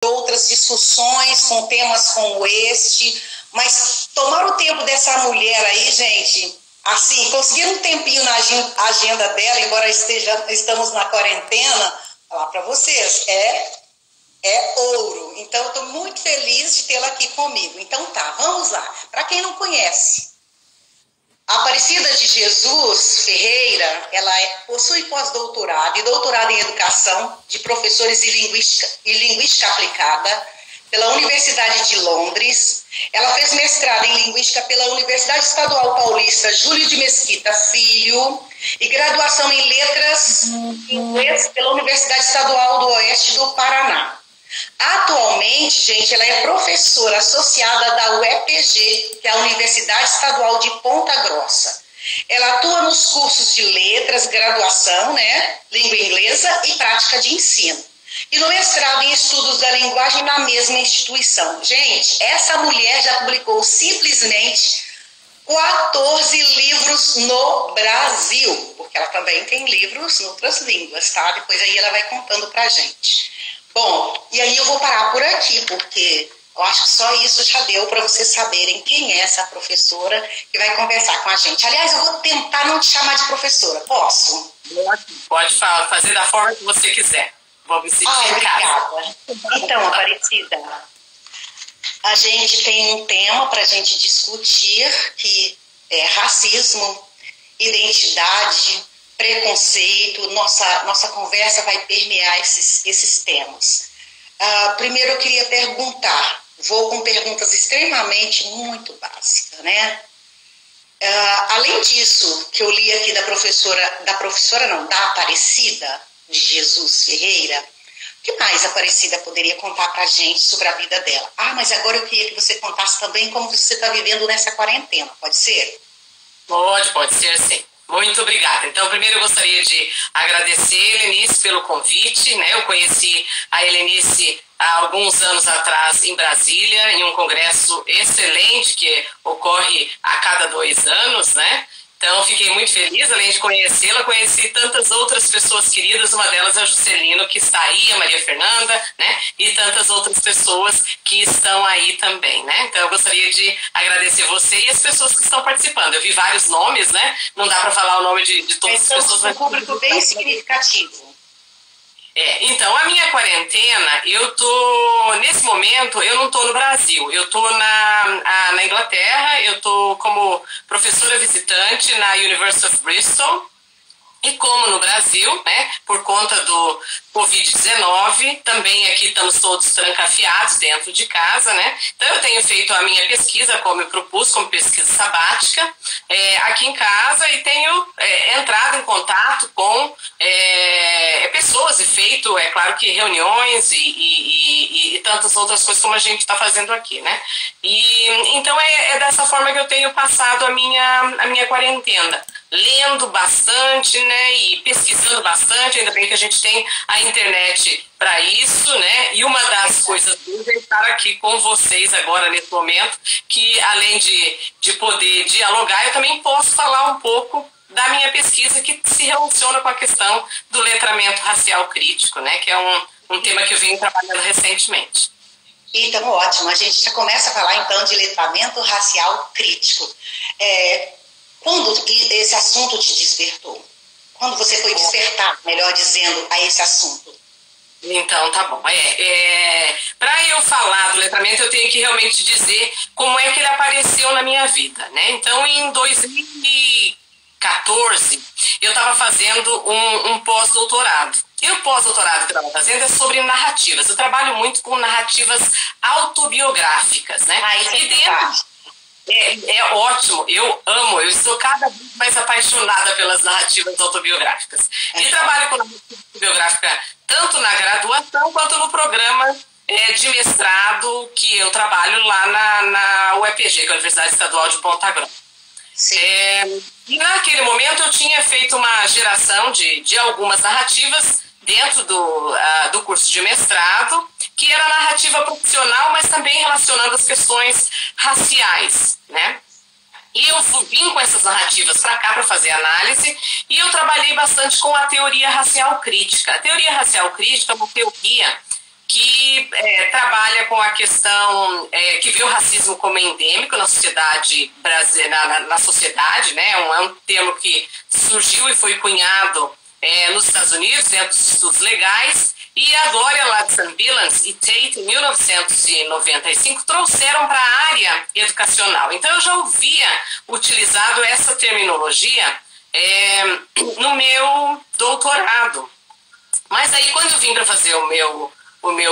outras discussões com temas como este, mas tomar o tempo dessa mulher aí, gente, assim, conseguir um tempinho na agenda dela, embora estamos na quarentena, falar para vocês, é ouro. Então, eu estou muito feliz de tê-la aqui comigo. Então tá, vamos lá. Para quem não conhece, a Aparecida de Jesus Ferreira, ela possui pós-doutorado e doutorado em Educação de Professores e Linguística Aplicada pela Universidade de Londres. Ela fez mestrado em Linguística pela Universidade Estadual Paulista Júlio de Mesquita Filho e graduação em Letras em Inglês pela Universidade Estadual do Oeste do Paraná. Atualmente, gente, ela é professora associada da UEPG, que é a Universidade Estadual de Ponta Grossa. Ela atua nos cursos de letras, graduação, língua inglesa e prática de ensino. E no mestrado em estudos da linguagem na mesma instituição. Gente, essa mulher já publicou simplesmente 14 livros no Brasil, porque ela também tem livros em outras línguas, tá? Depois aí ela vai contando pra gente. Bom, e aí eu vou parar por aqui, porque eu acho que só isso já deu para vocês saberem quem é essa professora que vai conversar com a gente. Aliás, eu vou tentar não te chamar de professora, posso? Pode fazer da forma que você quiser. Vou me sentir em casa. Obrigada. Então, Aparecida, a gente tem um tema para a gente discutir, que é racismo, identidade, preconceito. Nossa conversa vai permear esses temas. Primeiro eu queria perguntar, vou com perguntas extremamente muito básicas, além disso, que eu li aqui da Aparecida de Jesus Ferreira, o que mais a Aparecida poderia contar pra gente sobre a vida dela? Mas agora eu queria que você contasse também como você está vivendo nessa quarentena, pode ser? Pode ser sim. Muito obrigada. Então, primeiro eu gostaria de agradecer a Helenice pelo convite, Eu conheci a Helenice há alguns anos atrás em Brasília, em um congresso excelente que ocorre a cada 2 anos, Então, fiquei muito feliz, além de conhecê-la, conheci tantas outras pessoas queridas, uma delas é a Juscelino, que está aí, a Maria Fernanda, E tantas outras pessoas que estão aí também, Então, eu gostaria de agradecer você e as pessoas que estão participando. Eu vi vários nomes, Não dá para falar o nome de todas as pessoas. É um público bem significativo. Então, a minha quarentena, nesse momento, eu não estou no Brasil, eu estou na Inglaterra, eu estou como professora visitante na University of Bristol, e como no Brasil, por conta do Covid-19, também aqui estamos todos trancafiados dentro de casa, Então eu tenho feito a minha pesquisa, como eu propus, como pesquisa sabática, aqui em casa, e tenho entrado em contato com pessoas e feito, é claro que reuniões e tantas outras coisas como a gente está fazendo aqui, E então é dessa forma que eu tenho passado a minha quarentena, lendo bastante, e pesquisando bastante. Ainda bem que a gente tem a internet para isso, E uma das coisas boas é estar aqui com vocês agora, nesse momento, que além de poder dialogar, eu também posso falar um pouco da minha pesquisa, que se relaciona com a questão do letramento racial crítico, que é um tema que eu venho trabalhando recentemente. Então, ótimo. A gente já começa a falar, então, de letramento racial crítico. Quando esse assunto te despertou? Quando você foi despertar, melhor dizendo, a esse assunto? Então, tá bom. Para eu falar do letramento, eu tenho que realmente dizer como é que ele apareceu na minha vida, Então, em 2014, eu estava fazendo um pós-doutorado. E o pós-doutorado que eu estava fazendo é sobre narrativas. Eu trabalho muito com narrativas autobiográficas, E dentro... É ótimo, eu amo, eu estou cada vez mais apaixonada pelas narrativas autobiográficas. E trabalho com narrativa autobiográfica tanto na graduação quanto no programa de mestrado que eu trabalho lá na UEPG, que é a Universidade Estadual de Ponta Grossa. E naquele momento eu tinha feito uma geração de algumas narrativas dentro do curso de mestrado, que era narrativa profissional, mas também relacionando as questões raciais, E eu vim com essas narrativas para cá para fazer análise, e eu trabalhei bastante com a teoria racial crítica. A teoria racial crítica é uma teoria que trabalha com a questão, que vê o racismo como endêmico na sociedade brasileira, na sociedade, né? É um termo que surgiu e foi cunhado nos Estados Unidos, dentro dos estudos legais, e a Gloria Ladson-Billings e Tate, em 1995, trouxeram para a área educacional. Então, eu já ouvia utilizado essa terminologia no meu doutorado. Mas aí, quando eu vim para fazer o meu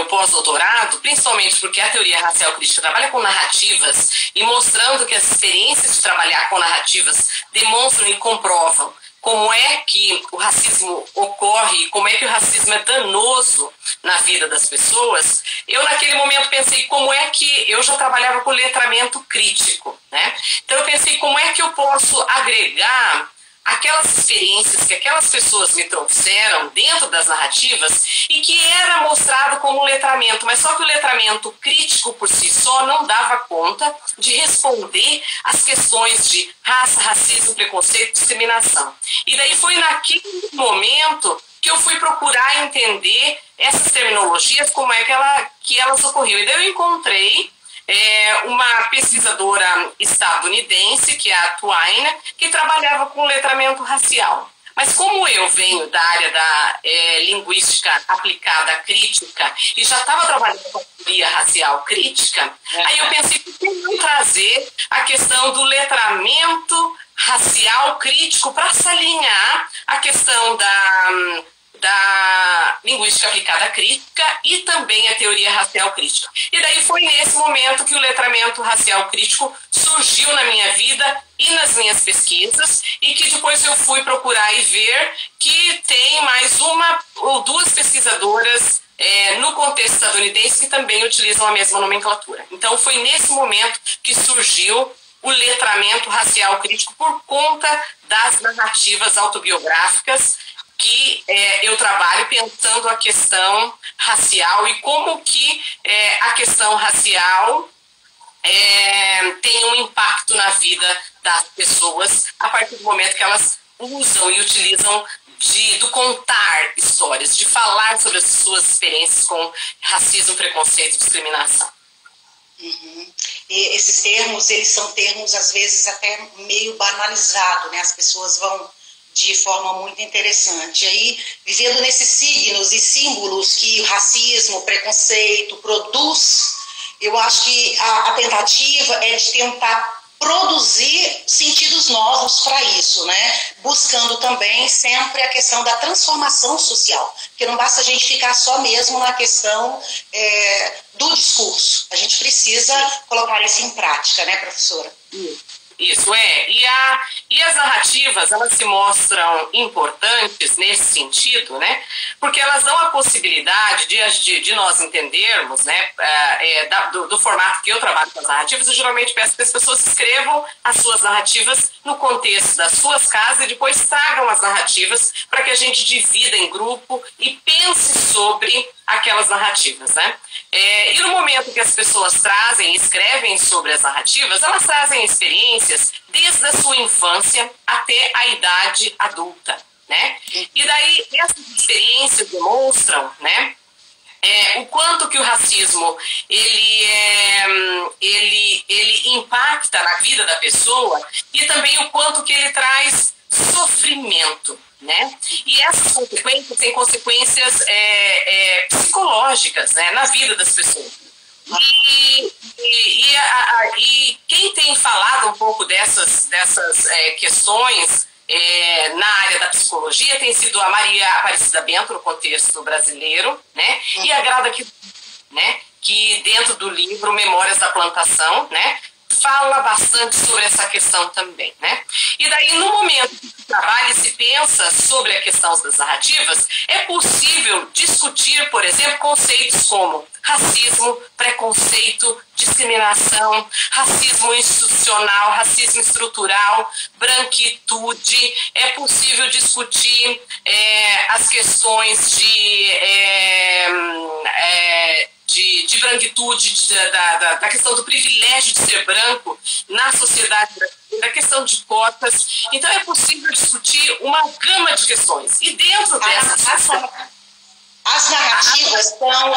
pós-doutorado, principalmente porque a teoria racial crítica trabalha com narrativas e mostrando que as experiências de trabalhar com narrativas demonstram e comprovam como é que o racismo ocorre, como é que o racismo é danoso na vida das pessoas, eu naquele momento pensei como é que eu já trabalhava com letramento crítico, né? Então eu pensei como é que eu posso agregar aquelas experiências que aquelas pessoas me trouxeram dentro das narrativas e que era mostrado como letramento, mas só que o letramento crítico por si só não dava conta de responder às questões de raça, racismo, preconceito, discriminação. E daí foi naquele momento que eu fui procurar entender essas terminologias, como é que elas ocorriam. E daí eu encontrei uma pesquisadora estadunidense, que é a Twine, que trabalhava com letramento racial. Mas como eu venho da área da linguística aplicada crítica e já estava trabalhando com a teoria racial crítica, aí eu pensei que eu ia trazer a questão do letramento racial crítico para se alinhar a questão da linguística aplicada crítica e também a teoria racial crítica. E daí foi nesse momento que o letramento racial crítico surgiu na minha vida e nas minhas pesquisas, e que depois eu fui procurar e ver que tem mais uma ou duas pesquisadoras no contexto estadunidense que também utilizam a mesma nomenclatura. Então foi nesse momento que surgiu o letramento racial crítico por conta das narrativas autobiográficas que eu trabalho pensando a questão racial e como que a questão racial tem um impacto na vida das pessoas a partir do momento que elas usam e utilizam do contar histórias, de falar sobre as suas experiências com racismo, preconceito e discriminação. Uhum. E esses termos, eles são termos às vezes até meio banalizados, né? As pessoas vão de forma muito interessante. Aí, vivendo nesses signos e símbolos que o racismo, o preconceito produz, eu acho que a tentativa é de tentar produzir sentidos novos para isso, né? Buscando também sempre a questão da transformação social, porque não basta a gente ficar só mesmo na questão do discurso. A gente precisa colocar isso em prática, né, professora? Isso e as narrativas, elas se mostram importantes nesse sentido, né? Porque elas dão a possibilidade de nós entendermos, né? Do formato que eu trabalho com as narrativas, eu geralmente peço que as pessoas escrevam as suas narrativas no contexto das suas casas e depois tragam as narrativas para que a gente divida em grupo e pense sobre aquelas narrativas, né? E no momento que as pessoas trazem e escrevem sobre as narrativas, elas trazem experiências desde a sua infância até a idade adulta, né? E daí essas experiências demonstram, né, o quanto que o racismo ele impacta na vida da pessoa e também o quanto que ele traz sofrimento, né? E essas consequências têm consequências psicológicas, né, na vida das pessoas. E quem tem falado um pouco dessas questões na área da psicologia tem sido a Maria Aparecida Bento, no contexto brasileiro, né? E a Grada, né, que dentro do livro Memórias da Plantação, né, fala bastante sobre essa questão também, né? E daí, no momento que se trabalha e se pensa sobre a questão das narrativas, é possível discutir, por exemplo, conceitos como racismo, preconceito, discriminação, racismo institucional, racismo estrutural, branquitude. É possível discutir as questões de branquitude, da questão do privilégio de ser branco na sociedade brasileira, da questão de cotas. Então é possível discutir uma gama de questões. E dentro dessas... As narrativas são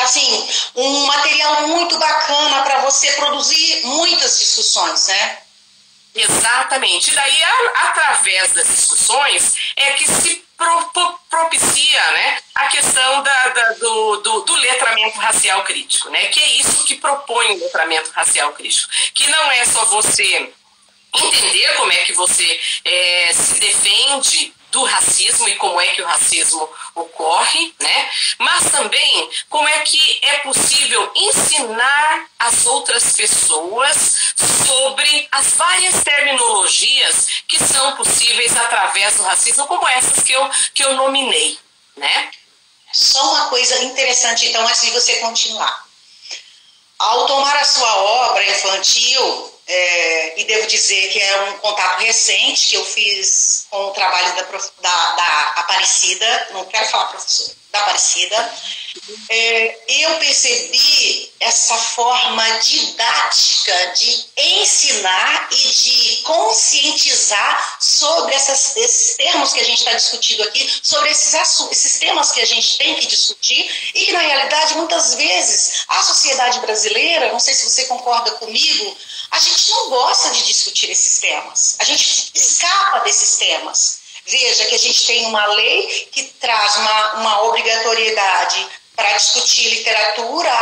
assim, um material muito bacana para você produzir muitas discussões, né? Exatamente. E daí, através das discussões, é que se propicia, né, a questão do letramento racial crítico, né? Que é isso que propõe o letramento racial crítico. Que não é só você entender como é que você se defende do racismo e como é que o racismo ocorre, né? Mas também como é que é possível ensinar as outras pessoas sobre as várias terminologias que são possíveis através do racismo, como essas que eu nominei, né? Só uma coisa interessante, então, antes de você continuar. Ao tomar a sua obra infantil, e devo dizer que é um contato recente que eu fiz com o trabalho da Aparecida, não quero falar professora, da Aparecida, eu percebi essa forma didática de ensinar e de conscientizar sobre esses termos que a gente está discutindo aqui, sobre esses temas que a gente tem que discutir e que, na realidade, muitas vezes, a sociedade brasileira, não sei se você concorda comigo, a gente não gosta de discutir esses temas, a gente escapa desses temas. Veja que a gente tem uma lei que traz uma obrigatoriedade para discutir literatura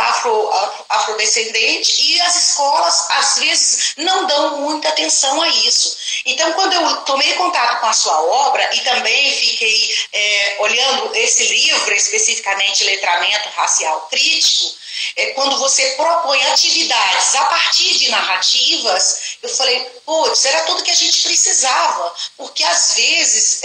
afrodescendente e as escolas, às vezes, não dão muita atenção a isso. Então, quando eu tomei contato com a sua obra e também fiquei olhando esse livro, especificamente Letramento Racial Crítico, quando você propõe atividades a partir de narrativas, eu falei, putz, era tudo que a gente precisava, porque às vezes,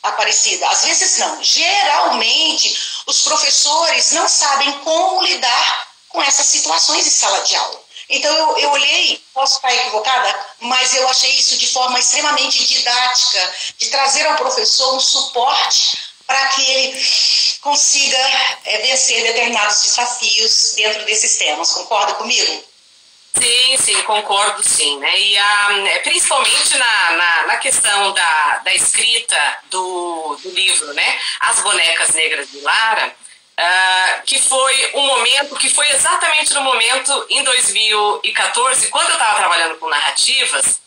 Aparecida, às vezes não, geralmente os professores não sabem como lidar com essas situações em sala de aula. Então eu olhei, posso estar equivocada, mas eu achei isso de forma extremamente didática, de trazer ao professor um suporte para que ele consiga vencer determinados desafios dentro desses temas. Concorda comigo? Sim, concordo sim, né? E principalmente na questão da escrita do livro, né? As Bonecas Negras de Lara, que foi um momento, que foi exatamente no momento em 2014, quando eu estava trabalhando com narrativas,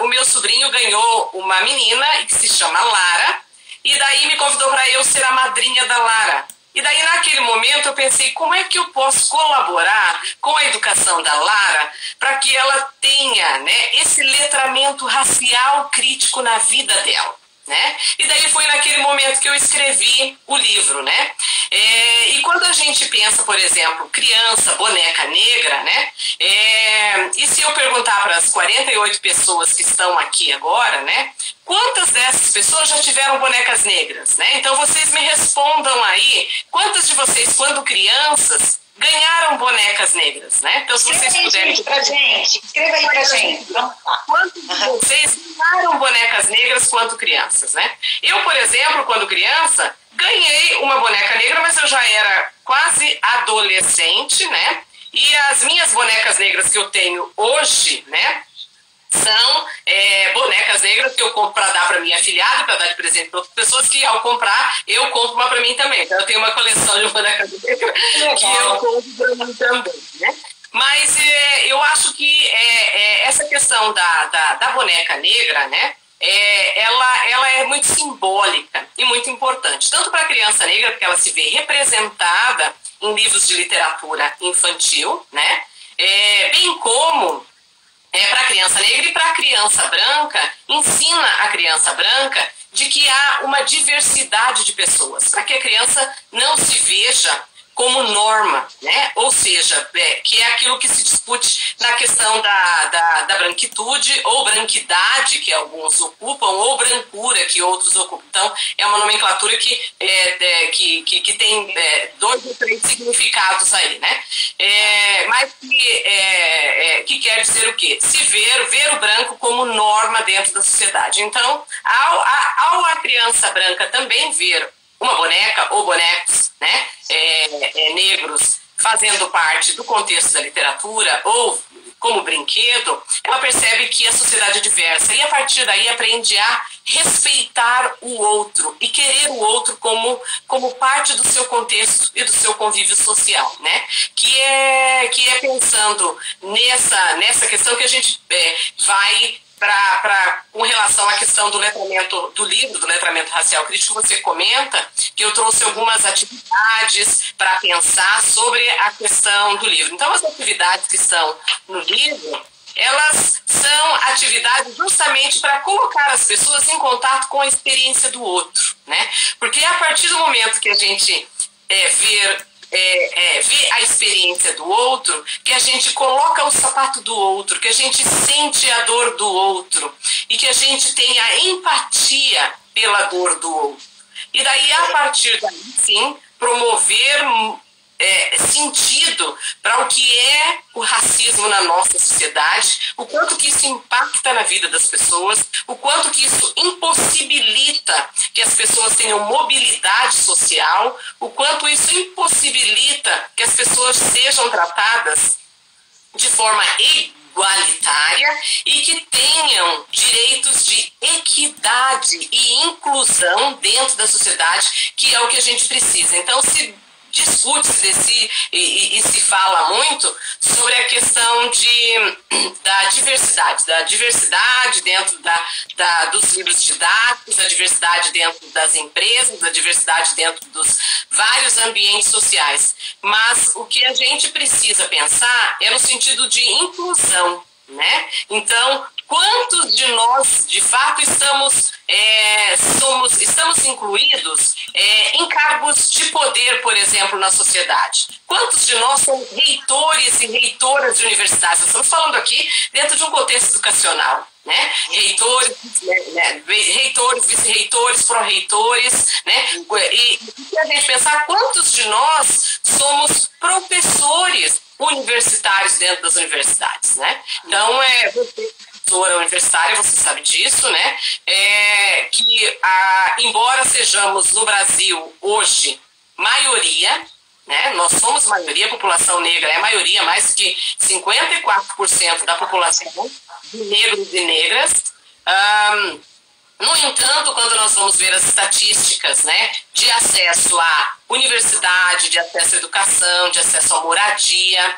o meu sobrinho ganhou uma menina que se chama Lara, e daí me convidou para eu ser a madrinha da Lara. E daí, naquele momento, eu pensei, como é que eu posso colaborar com a educação da Lara para que ela tenha, né, esse letramento racial crítico na vida dela, né? E daí foi naquele momento que eu escrevi o livro, né? E quando a gente pensa, por exemplo, criança, boneca negra, né? E se eu perguntar para as 48 pessoas que estão aqui agora, né? Quantas dessas pessoas já tiveram bonecas negras, né? Então vocês me respondam aí, quantas de vocês, quando crianças, ganharam bonecas negras, né? Então, se vocês puderem... Escreva aí pra gente. Vamos lá. Quantos de vocês ganharam bonecas negras quando crianças, né? Eu, por exemplo, quando criança, ganhei uma boneca negra, mas eu já era quase adolescente, né? E as minhas bonecas negras que eu tenho hoje, né? São bonecas negras que eu compro para dar para minha afilhada, para dar de presente para outras pessoas, que ao comprar, eu compro uma para mim também. Então, eu tenho uma coleção de bonecas negras que eu compro para mim também, né? Mas eu acho que essa questão da boneca negra, né? Ela é muito simbólica e muito importante, tanto para a criança negra, porque ela se vê representada em livros de literatura infantil, né? Bem como para a criança negra e para a criança branca, ensina a criança branca de que há uma diversidade de pessoas, para que a criança não se veja como norma, né? Ou seja, que é aquilo que se discute na questão da branquitude ou branquidade, que alguns ocupam, ou brancura, que outros ocupam. Então, é uma nomenclatura que tem 2 ou 3 significados aí, né? Mas que quer dizer o quê? Se ver o branco como norma dentro da sociedade. Então, ao a criança branca também ver uma boneca ou bonecos, né, negros fazendo parte do contexto da literatura ou como brinquedo, ela percebe que a sociedade é diversa e a partir daí aprende a respeitar o outro e querer o outro como parte do seu contexto e do seu convívio social, né? Que é pensando nessa questão que a gente vai com relação à questão do letramento do livro, do letramento racial crítico. Você comenta que eu trouxe algumas atividades para pensar sobre a questão do livro. Então, as atividades que estão no livro, elas são atividades justamente para colocar as pessoas em contato com a experiência do outro, né? Porque a partir do momento que a gente vê a experiência do outro, que a gente coloca o sapato do outro, que a gente sente a dor do outro e que a gente tem a empatia pela dor do outro. E daí, a partir daí, sim, promover sentido para o que é o racismo na nossa sociedade, o quanto que isso impacta na vida das pessoas, o quanto que isso impossibilita que as pessoas tenham mobilidade social, o quanto isso impossibilita que as pessoas sejam tratadas de forma igualitária e que tenham direitos de equidade e inclusão dentro da sociedade, que é o que a gente precisa. Então, discute-se e se fala muito sobre a questão da diversidade dentro dos livros didáticos, da diversidade dentro das empresas, da diversidade dentro dos vários ambientes sociais. Mas o que a gente precisa pensar é no sentido de inclusão, né? Então, quantos de nós, de fato, estamos incluídos em cargos de poder, por exemplo, na sociedade? Quantos de nós somos reitores e reitoras de universidades? Nós estamos falando aqui dentro de um contexto educacional, né? Reitores, vice-reitores, pró-reitores, né? E a gente pensar quantos de nós somos professores universitários dentro das universidades, né? Então, você, professora universitária, você sabe disso, né? Embora sejamos no Brasil hoje maioria, né? Nós somos maioria, a população negra é maioria, mais que 54% da população de negros e negras. No entanto, quando nós vamos ver as estatísticas, né, de acesso à universidade, de acesso à educação, de acesso à moradia,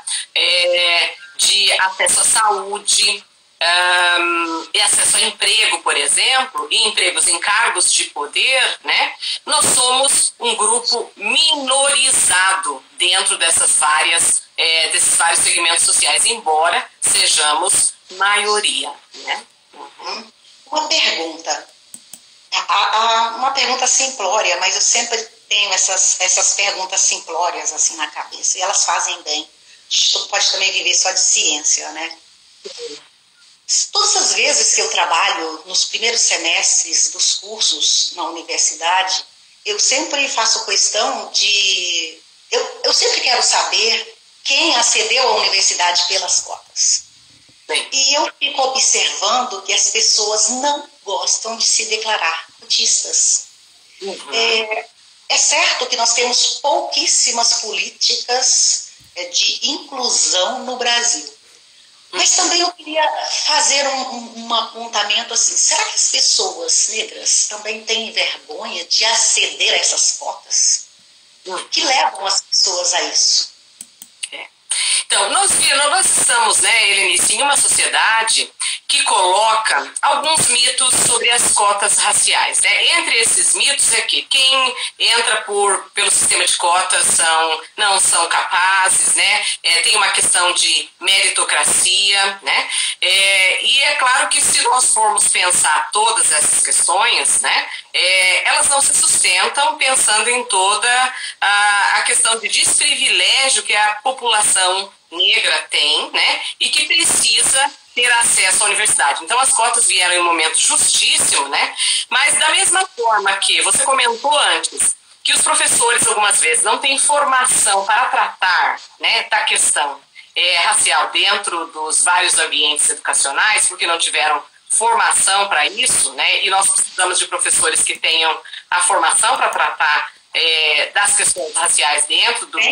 de acesso à saúde, e acesso a emprego, por exemplo, e empregos em cargos de poder, né, nós somos um grupo minorizado dentro desses vários segmentos sociais, embora sejamos maioria, né? Uhum. Uma pergunta simplória, mas eu sempre tenho essas perguntas simplórias assim na cabeça, e elas fazem bem. A gente não pode também viver só de ciência, né? Todas as vezes que eu trabalho nos primeiros semestres dos cursos na universidade, eu sempre faço questão de... Eu sempre quero saber quem acedeu à universidade pelas cotas. Sim. E eu fico observando que as pessoas não gostam de se declarar cotistas. Uhum. É certo que nós temos pouquíssimas políticas de inclusão no Brasil. Mas também eu queria fazer um apontamento assim, será que as pessoas negras também têm vergonha de aceder a essas cotas? Que levam as pessoas a isso? Então, nós estamos, né, Helenice, em uma sociedade que coloca alguns mitos sobre as cotas raciais, né? Entre esses mitos é que quem entra pelo sistema de cotas não são capazes, né? Tem uma questão de meritocracia, né? E é claro que se nós formos pensar todas essas questões, né, elas não se sustentam pensando em toda a questão de desprivilégio que a população negra tem, né, e que precisa ter acesso à universidade. Então, as cotas vieram em um momento justíssimo, né, mas da mesma forma que você comentou antes, que os professores, algumas vezes, não têm formação para tratar, né, da questão racial dentro dos vários ambientes educacionais, porque não tiveram formação para isso, né, e nós precisamos de professores que tenham a formação para tratar das questões raciais dentro dos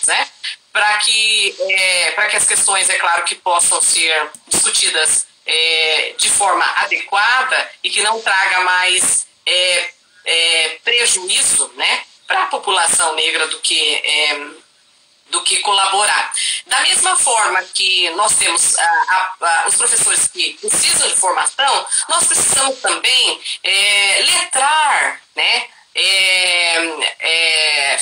né? para que as questões, é claro, que possam ser discutidas de forma adequada e que não traga mais prejuízo, né, para a população negra do que colaborar. Da mesma forma que nós temos os professores que precisam de formação, nós precisamos também letrar, né,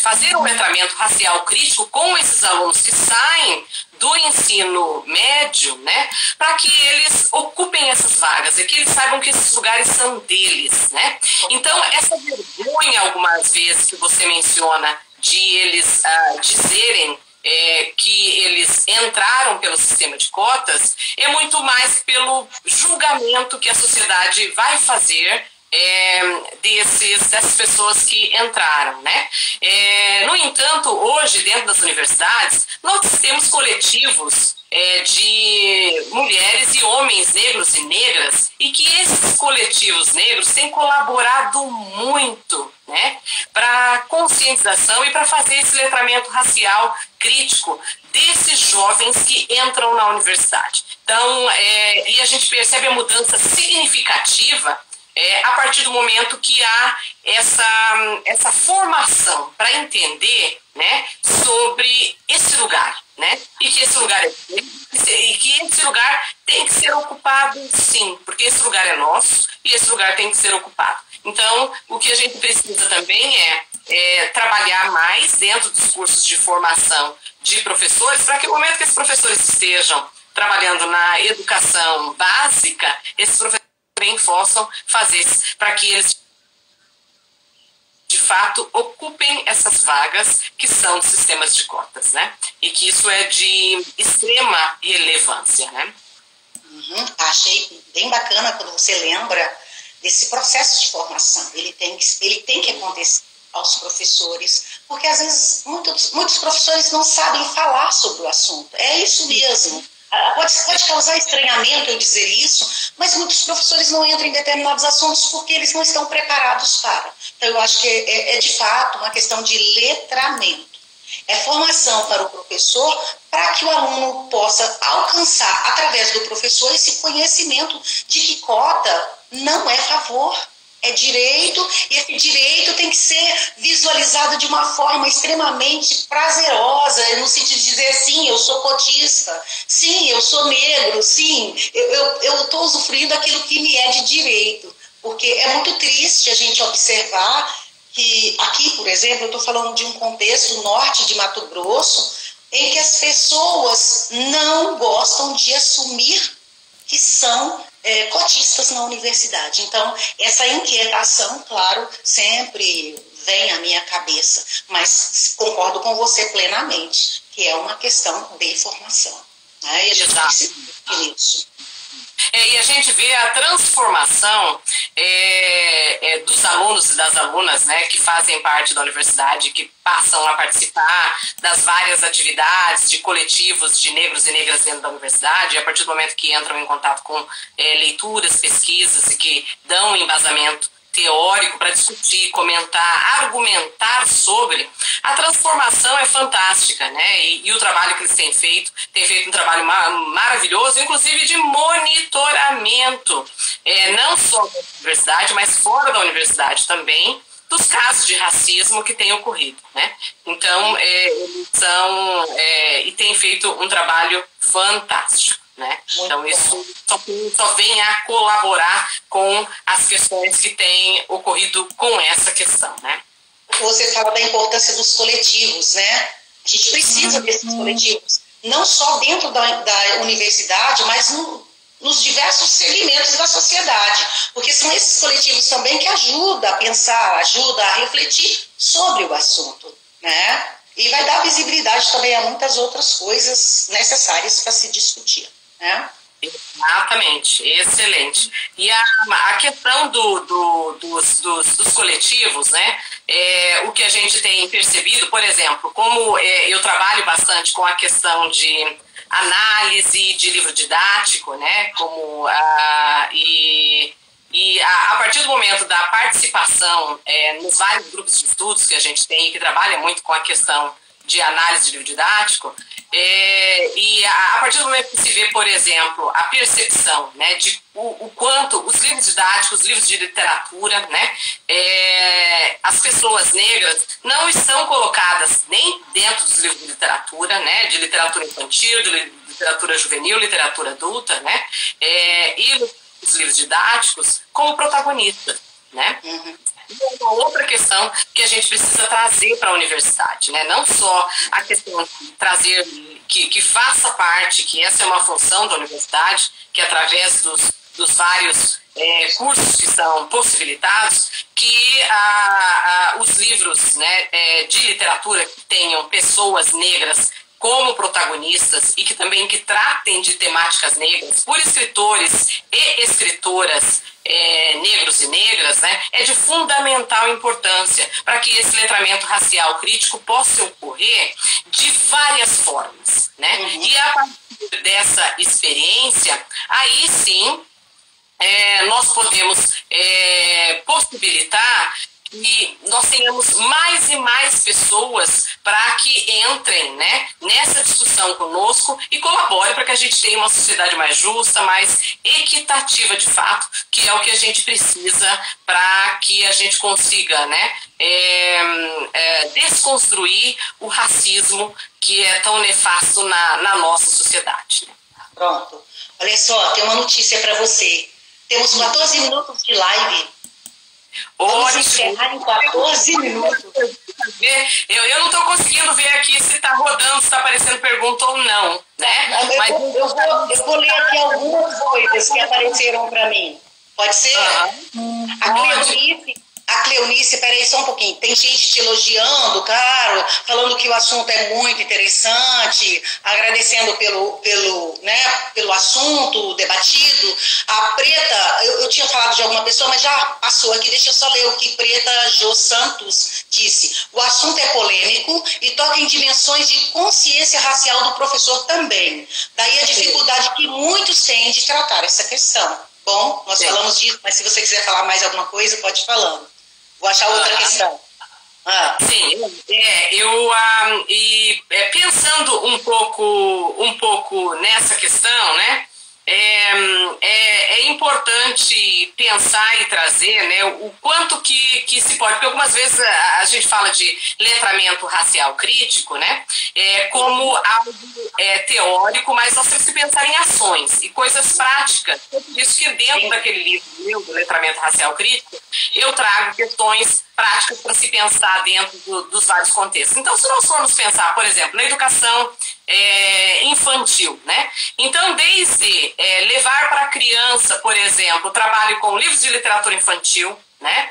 fazer um letramento racial crítico com esses alunos que saem do ensino médio, né, para que eles ocupem essas vagas e que eles saibam que esses lugares são deles, né. Então, essa vergonha, algumas vezes, que você menciona, de eles dizerem que eles entraram pelo sistema de cotas, é muito mais pelo julgamento que a sociedade vai fazer dessas pessoas que entraram, né? No entanto, hoje, dentro das universidades, nós temos coletivos de mulheres e homens negros e negras, e que esses coletivos negros têm colaborado muito, né, para a conscientização e para fazer esse letramento racial crítico desses jovens que entram na universidade. Então, e a gente percebe a mudança significativa a partir do momento que há essa formação para entender, né, sobre esse lugar, né, e que esse lugar e que esse lugar tem que ser ocupado, sim, porque esse lugar é nosso e esse lugar tem que ser ocupado. Então, o que a gente precisa também é trabalhar mais dentro dos cursos de formação de professores, para que no momento que esses professores estejam trabalhando na educação básica, esses professores também possam fazer para que eles de fato ocupem essas vagas que são de sistemas de cotas, né? E que isso é de extrema relevância, né? Achei bem bacana quando você lembra desse processo de formação. Ele tem que acontecer aos professores, porque às vezes muitos professores não sabem falar sobre o assunto. É isso mesmo. Pode causar estranhamento eu dizer isso, mas muitos professores não entram em determinados assuntos porque eles não estão preparados para. Então, eu acho que é de fato uma questão de letramento. É formação para o professor para que o aluno possa alcançar, através do professor, esse conhecimento de que cota não é favor, é direito, e esse direito tem que ser visualizado de uma forma extremamente prazerosa, no sentido de dizer, sim, eu sou cotista, sim, eu sou negro, sim, eu estou usufruindo aquilo que me é de direito. Porque é muito triste a gente observar que aqui, por exemplo, eu estou falando de um contexto norte de Mato Grosso, em que as pessoas não gostam de assumir que são cotistas na universidade. Então, essa inquietação, claro, sempre vem à minha cabeça, mas concordo com você plenamente, que é uma questão de formação. Né? E a gente precisa disso. E a gente vê a transformação dos alunos e das alunas, né, que fazem parte da universidade, que passam a participar das várias atividades de coletivos de negros e negras dentro da universidade, e a partir do momento que entram em contato com leituras, pesquisas e que dão embasamento teórico para discutir, comentar, argumentar sobre, a transformação é fantástica, né? E o trabalho que eles têm feito um trabalho maravilhoso, inclusive de monitoramento, não só da universidade, mas fora da universidade também, dos casos de racismo que têm ocorrido, né? Então, eles e têm feito um trabalho fantástico. Né? Então, isso só vem a colaborar com as questões que têm ocorrido com essa questão. Né? Você fala da importância dos coletivos, né? A gente precisa desses coletivos, não só dentro da universidade, mas nos diversos segmentos da sociedade, porque são esses coletivos também que ajudam a pensar, ajudam a refletir sobre o assunto, né? E vai dar visibilidade também a muitas outras coisas necessárias para se discutir. Exatamente, excelente. E a questão dos coletivos, né? O que a gente tem percebido, por exemplo, como eu trabalho bastante com a questão de análise de livro didático, né? Como a partir do momento da participação nos vários grupos de estudos que a gente tem, que trabalha muito com a questão de análise de livro didático, e a partir do momento que se vê, por exemplo, a percepção, né, de o quanto os livros didáticos, os livros de literatura, né, as pessoas negras não estão colocadas nem dentro dos livros de literatura, né, de literatura infantil, de literatura juvenil, literatura adulta, né, e os livros didáticos como protagonistas, né. Uma outra questão que a gente precisa trazer para a universidade, né? Não só a questão de trazer, que faça parte, que essa é uma função da universidade, que através dos vários cursos que são possibilitados, que os livros, né, de literatura que tenham pessoas negras como protagonistas e que também que tratem de temáticas negras por escritores e escritoras negros e negras, né, é de fundamental importância para que esse letramento racial crítico possa ocorrer de várias formas, né? E a partir dessa experiência, aí sim nós podemos possibilitar que nós tenhamos mais e mais pessoas para que entrem, né, nessa discussão conosco e colaborem para que a gente tenha uma sociedade mais justa, mais equitativa de fato, que é o que a gente precisa para que a gente consiga, né, desconstruir o racismo que é tão nefasto na nossa sociedade. Pronto. Olha só, tem uma notícia para você. Temos 14 minutos de live. Vamos encerrar em 14 minutos. Eu não estou conseguindo ver aqui se está rodando, se está aparecendo pergunta ou não, né? Eu vou ler aqui algumas coisas que apareceram para mim. Pode ser? A Cleonice, peraí só um pouquinho. Tem gente te elogiando, claro, falando que o assunto é muito interessante, agradecendo pelo assunto debatido. A Preta, eu tinha falado de alguma pessoa, mas já passou aqui, deixa eu só ler o que Preta Jô Santos disse. O assunto é polêmico e toca em dimensões de consciência racial do professor também. Daí a dificuldade que muitos têm de tratar essa questão. Bom, nós falamos disso, mas se você quiser falar mais alguma coisa, pode ir falando. Vou achar outra questão. Sim, pensando um pouco nessa questão, né, é importante pensar e trazer, né, o quanto que se pode, porque algumas vezes a gente fala de letramento racial crítico, né, como algo teórico, mas nós temos que pensar em ações e coisas práticas. Por isso que dentro daquele livro meu, do letramento racial crítico, eu trago questões práticas para se pensar dentro dos vários contextos. Então, se nós formos pensar, por exemplo, na educação infantil, né? Então, desde levar para a criança, por exemplo, trabalho com livros de literatura infantil, né?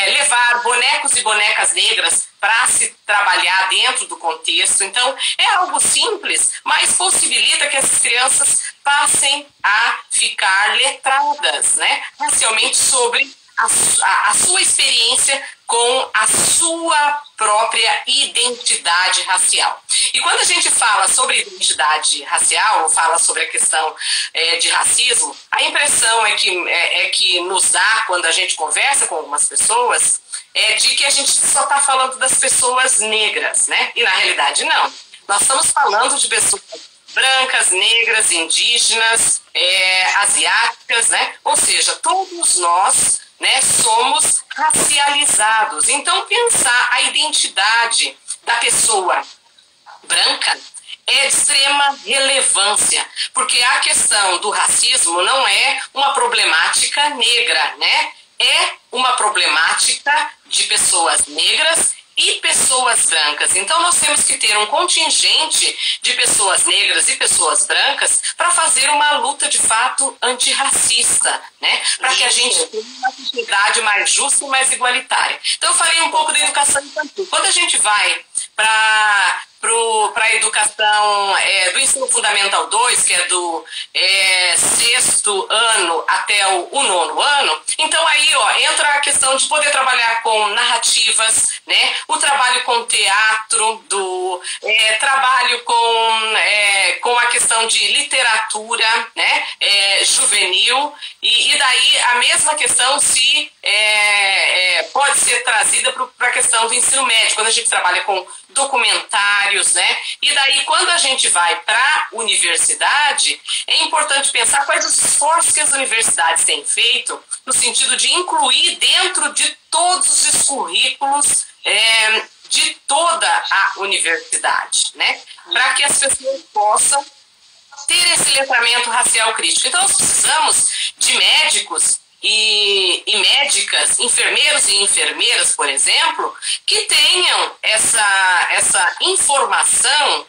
Levar bonecos e bonecas negras para se trabalhar dentro do contexto. Então, é algo simples, mas possibilita que essas crianças passem a ficar letradas, né? Racialmente sobre a sua experiência com a sua própria identidade racial. E quando a gente fala sobre identidade racial, ou fala sobre a questão de racismo, a impressão é que nos dá, quando a gente conversa com algumas pessoas, de que a gente só está falando das pessoas negras, né? E na realidade não. Nós estamos falando de pessoas brancas, negras, indígenas, asiáticas, né? Ou seja, todos nós, né, somos racializados. Então, pensar a identidade da pessoa branca é de extrema relevância, porque a questão do racismo não é uma problemática negra, né? É uma problemática de pessoas negras e pessoas brancas. Então, nós temos que ter um contingente de pessoas negras e pessoas brancas para fazer uma luta, de fato, antirracista, né? Para que a gente tenha uma sociedade mais justa e mais igualitária. Então, eu falei um pouco da educação infantil. Quando a gente vai para para a educação do ensino fundamental 2, que é do sexto ano até o nono ano. Então aí entra a questão de poder trabalhar com narrativas, né? O trabalho com teatro, trabalho com a questão de literatura, né? Juvenil, e daí a mesma questão se pode ser trazida para a questão do ensino médio, quando a gente trabalha com documentários, né? E daí, quando a gente vai para a universidade, é importante pensar quais os esforços que as universidades têm feito no sentido de incluir dentro de todos os currículos de toda a universidade, né? Para que as pessoas possam ter esse letramento racial crítico. Então, nós precisamos de médicos e médicas, enfermeiros e enfermeiras, por exemplo, que tenham essa informação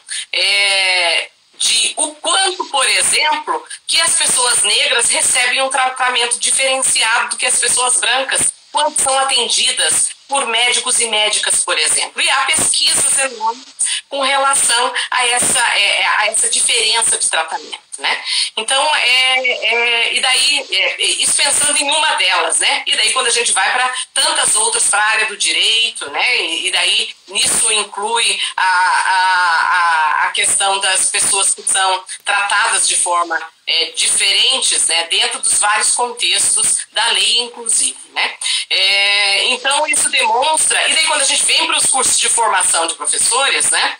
de o quanto, por exemplo, que as pessoas negras recebem um tratamento diferenciado do que as pessoas brancas, quando são atendidas por médicos e médicas, por exemplo. E há pesquisas enormes com relação a essa diferença de tratamento, né? Então, e daí, isso pensando em uma delas, né? E daí, quando a gente vai para tantas outras, para a área do direito, né? E daí, nisso inclui a questão das pessoas que são tratadas de forma diferentes, né? Dentro dos vários contextos da lei, inclusive, né? Então, isso demonstra, e daí quando a gente vem para os cursos de formação de professores, né,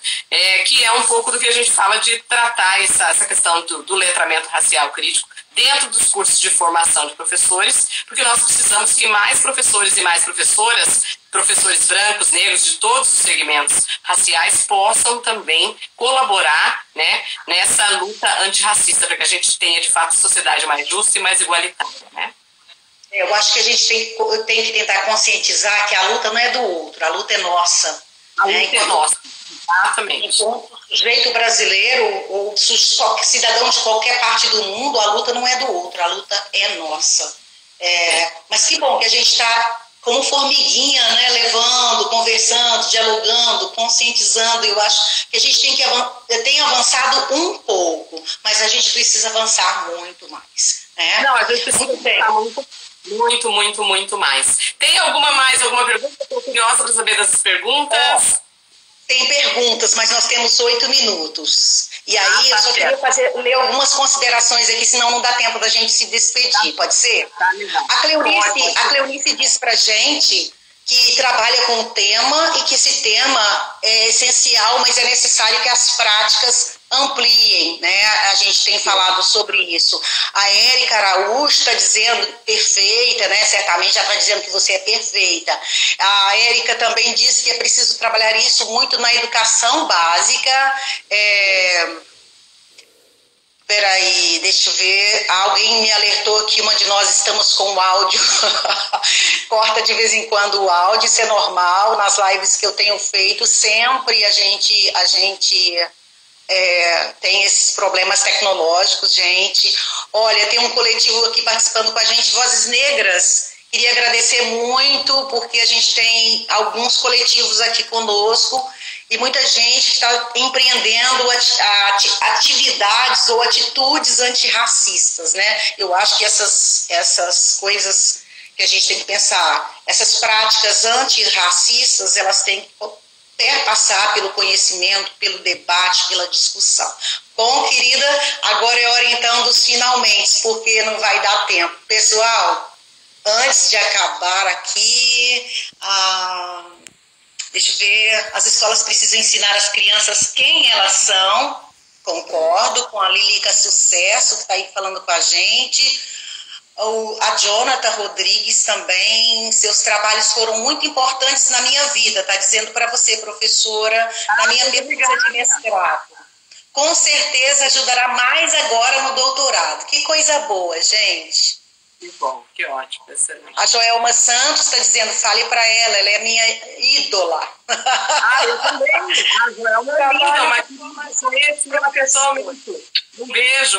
que é um pouco do que a gente fala de tratar essa questão do letramento racial crítico dentro dos cursos de formação de professores, porque nós precisamos que mais professores e mais professoras, professores brancos, negros, de todos os segmentos raciais, possam também colaborar, né, nessa luta antirracista, para que a gente tenha, de fato, sociedade mais justa e mais igualitária, né? Eu acho que a gente tem que tentar conscientizar que a luta não é do outro, a luta é nossa. A luta é nossa, exatamente. Enquanto sujeito brasileiro ou cidadão de qualquer parte do mundo, a luta não é do outro, a luta é nossa. Mas que bom que a gente está como formiguinha, né, levando, conversando, dialogando, conscientizando. Eu acho que a gente tem avançado um pouco, mas a gente precisa avançar muito mais. Né? Não, a gente precisa avançar muito mais. Tem alguma pergunta? Estou curiosa para saber dessas perguntas. Tem perguntas, mas nós temos 8 minutos. E aí eu só queria ler algumas considerações aqui, senão não dá tempo da gente se despedir, pode ser? A Cleonice disse pra gente que trabalha com o tema e que esse tema é essencial, mas é necessário que as práticas ampliem, né? A gente tem falado sobre isso. A Érica Araújo está dizendo perfeita, né? Certamente já está dizendo que você é perfeita. A Érica também disse que é preciso trabalhar isso muito na educação básica. Peraí, deixa eu ver. Alguém me alertou que uma de nós estamos com o áudio. Corta de vez em quando o áudio, isso é normal. Nas lives que eu tenho feito, sempre a gente tem esses problemas tecnológicos, gente. Olha, tem um coletivo aqui participando com a gente, Vozes Negras. Queria agradecer muito, porque a gente tem alguns coletivos aqui conosco e muita gente está empreendendo atividades ou atitudes antirracistas, né? Eu acho que essas coisas que a gente tem que pensar, essas práticas antirracistas, elas têm que perpassar pelo conhecimento, pelo debate, pela discussão. Bom, querida, agora é hora então dos finalmente, porque não vai dar tempo. Pessoal, antes de acabar aqui, deixa eu ver, as escolas precisam ensinar as crianças quem elas são, concordo com a Lilica Sucesso, que está aí falando com a gente. A Jonathan Rodrigues também, seus trabalhos foram muito importantes na minha vida, está dizendo para você, professora, na minha pesquisa de mestrado. Com certeza ajudará mais agora no doutorado. Que coisa boa, gente. Que bom, que ótimo, excelente. A Joelma Santos está dizendo, fale para ela é minha ídola. Eu também. A Joelma é linda, mas você é uma pessoa muito. Um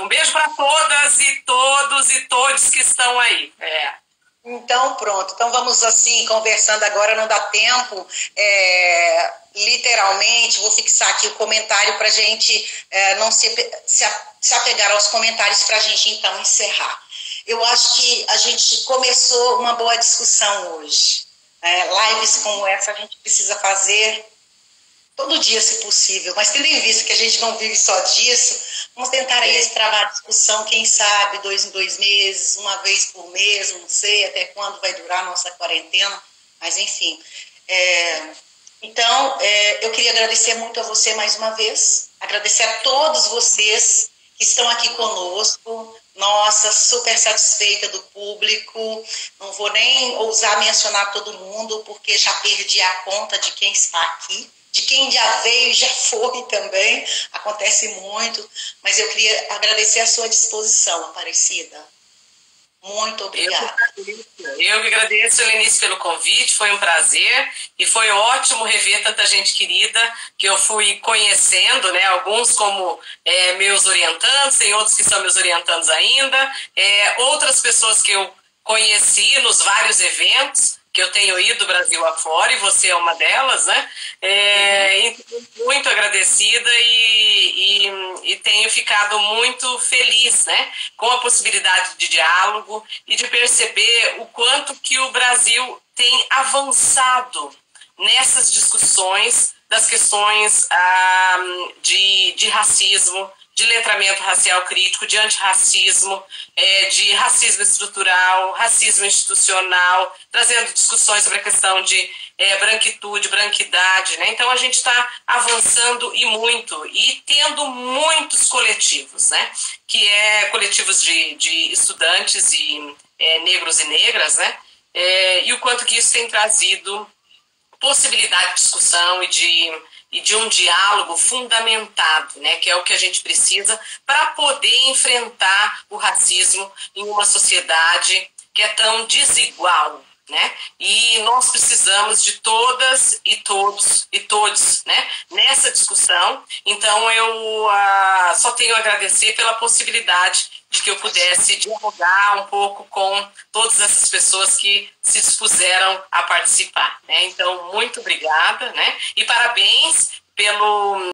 beijo para todas e todos e todos que estão aí. Então, pronto. Então, vamos assim, conversando agora, não dá tempo. literalmente, vou fixar aqui o comentário para a gente não se apegar aos comentários para a gente, então, encerrar. Eu acho que a gente começou uma boa discussão hoje. Lives como essa a gente precisa fazer todo dia, se possível, mas tendo em vista que a gente não vive só disso, vamos tentar aí extravar a discussão, quem sabe, 2 em 2 meses, uma vez por mês, não sei até quando vai durar a nossa quarentena, mas enfim. Então, eu queria agradecer muito a você mais uma vez, agradecer a todos vocês que estão aqui conosco. Nossa, super satisfeita do público, não vou nem ousar mencionar todo mundo, porque já perdi a conta de quem está aqui, de quem já veio e já foi também, acontece muito, mas eu queria agradecer a sua disposição, Aparecida. Muito obrigada. Eu que agradeço, Lenice, pelo convite, foi um prazer e foi ótimo rever tanta gente querida que eu fui conhecendo, né? Alguns como meus orientandos, tem outros que são meus orientandos ainda, outras pessoas que eu conheci nos vários eventos que eu tenho ido do Brasil afora, e você é uma delas, né? Muito agradecida e tenho ficado muito feliz, né? Com a possibilidade de diálogo e de perceber o quanto que o Brasil tem avançado nessas discussões das questões de racismo, de letramento racial crítico, de antirracismo, de racismo estrutural, racismo institucional, trazendo discussões sobre a questão de branquitude, branquidade, né? Então a gente está avançando e muito, e tendo muitos coletivos, né? Que coletivos de estudantes e negros e negras, né? E o quanto que isso tem trazido possibilidade de discussão e de um diálogo fundamentado, né, que é o que a gente precisa para poder enfrentar o racismo em uma sociedade que é tão desigual, né? E nós precisamos de todas e todos, né, nessa discussão. Então eu só tenho a agradecer pela possibilidade de que eu pudesse dialogar um pouco com todas essas pessoas que se dispuseram a participar, né? Então, muito obrigada, né? E parabéns pelo